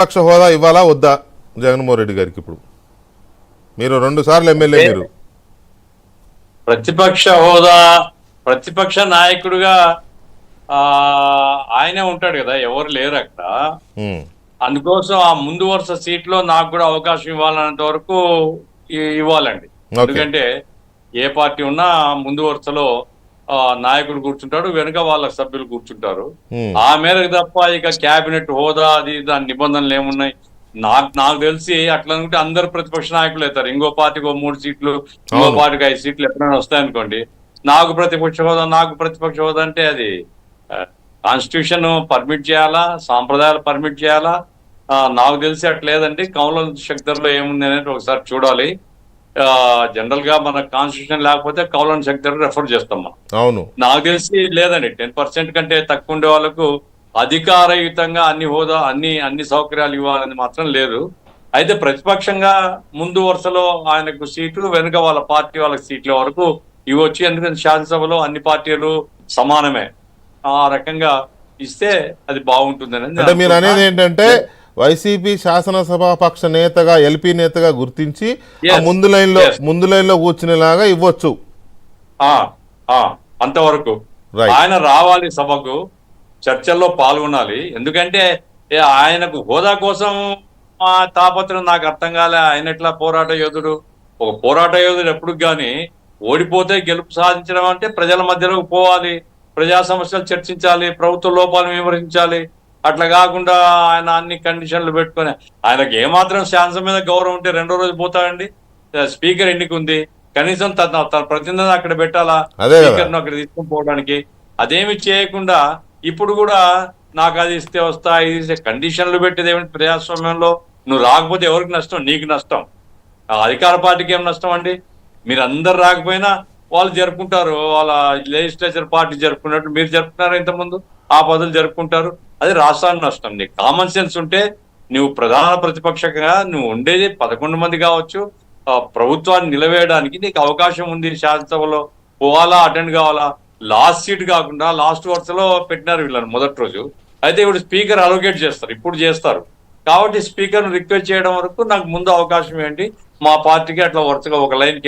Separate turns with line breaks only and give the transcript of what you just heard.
పక్ష హోదా ఇవ్వాలా వద్దా జగన్మోహన్ రెడ్డి గారికి? ఇప్పుడు మీరు 2 సార్లు ఎమ్మెల్యే, మీరు
ప్రతిపక్ష హోదా, ప్రతిపక్ష నాయకుడిగా ఆయనే ఉంటాడు కదా, ఎవరు లేరు అక్కడ. అందుకోసం ఆ ముందు వరుస సీట్లో నాకు కూడా అవకాశం ఇవ్వాలన్నంత వరకు ఇవ్వాలండి. ఎందుకంటే ఏ పార్టీ ఉన్నా ముందు వరుసలో నాయకుడు కూర్చుంటాడు, వెనుక వాళ్ళ సభ్యులు కూర్చుంటారు. ఆ మేరకు తప్ప ఇక క్యాబినెట్ హోదా అది దాని నిబంధనలు ఏమున్నాయి? నాకు తెలిసి అట్లా అనుకుంటే అందరు ప్రతిపక్ష నాయకులు అవుతారు. ఇంకో పార్టీకి 3 సీట్లు, ఇంకో పార్టీకి 5 సీట్లు ఎప్పుడైనా వస్తాయనుకోండి. నాకు ప్రతిపక్ష హోదా అంటే అది కాన్స్టిట్యూషన్ పర్మిట్ చేయాలా, సాంప్రదాయాలు పర్మిట్ చేయాలా? నాకు తెలిసి అట్లేదండి. కౌలన్ శక్తుల్లో ఏముంది అనేది ఒకసారి చూడాలి. జనరల్ గా మన కాన్స్టిట్యూషన్ లేకపోతే కౌలన్ శక్తి రెఫర్ చేస్తాం మనం.
అవును,
నాకు తెలిసి లేదండి. 10% కంటే తక్కువ ఉండే వాళ్ళకు అధికారయుతంగా అన్ని హోదా అన్ని సౌకర్యాలు ఇవ్వాలని మాత్రం లేదు. అయితే ప్రతిపక్షంగా ముందు వరుసలో ఆయనకు సీట్లు, వెనుక వాళ్ళ పార్టీ వాళ్ళకి సీట్ల వరకు ఇవ్వచ్చు. ఎందుకంటే శాసనసభలో అన్ని పార్టీలు సమానమే. ఆ రకంగా ఇస్తే అది బాగుంటుందని.
అంటే మీరు అనేది ఏంటంటే వైసీపీ శాసనసభాపక్ష నేతగా, ఎల్పీ నేతగా గుర్తించి ముందు లైన్లో కూర్చునేలాగా ఇవ్వచ్చు.
అంతవరకు ఆయన రావాలి, సభకు చర్చల్లో పాల్గొనాలి. ఎందుకంటే ఆయనకు హోదా కోసం తాపత్రం నాకు అర్థం కాలే. ఆయన ఎట్లా పోరాట యోధుడు? ఒక పోరాట యోధుడు ఎప్పుడు కానీ ఓడిపోతే గెలుపు సాధించడం అంటే ప్రజల మధ్యలోకి పోవాలి, ప్రజా సమస్యలు చర్చించాలి, ప్రభుత్వ లోపాలను విమర్శించాలి. అట్లా కాకుండా ఆయన అన్ని కండిషన్లు పెట్టుకుని, ఆయనకు ఏమాత్రం శాసనం మీద గౌరవం ఉంటే 2వ రోజు పోతాడండి. స్పీకర్ ఎన్నిక ఉంది, కనీసం తన ప్రతినిధిని అక్కడ పెట్టాలా, స్పీకర్ను అక్కడ తీసుకుని పోవడానికి. అదేమి చేయకుండా ఇప్పుడు కూడా నాకు అది ఇస్తే వస్తా, ఇది ఇస్తే కండిషన్లు పెట్టేది ఏమిటి ప్రజాస్వామ్యంలో? నువ్వు రాకపోతే ఎవరికి నష్టం? నీకు నష్టం. అధికార పార్టీకి ఏం నష్టం అండి? మీరు అందరు రాకపోయినా వాళ్ళు జరుపుకుంటారు, వాళ్ళ లెజిస్లేచర్ పార్టీ జరుపుకున్నట్టు మీరు జరుపుకున్నారు ఇంతకుముందు. ఆ పదవులు జరుపుకుంటారు. అది రాష్ట్రానికి నష్టం. నీకు కామన్ సెన్స్ ఉంటే నువ్వు ప్రధాన ప్రతిపక్షంగా నువ్వు ఉండేది 11 మంది కావచ్చు. ప్రభుత్వాన్ని నిలవేయడానికి నీకు అవకాశం ఉంది. శాసనసభలో పోవాలా, అటెండ్ కావాలా? లాస్ట్ సీట్ కాకుండా లాస్ట్ వరుసలో పెట్టినారు వీళ్ళని మొదటి రోజు. అయితే ఇప్పుడు స్పీకర్ అలొకేట్ చేస్తారు, ఇప్పుడు చేస్తారు. కాబట్టి స్పీకర్ రిక్వెస్ట్ చేయడం వరకు నాకు ముందు అవకాశం ఏంటి, మా పార్టీకి అట్లా వరుసగా ఒక లైన్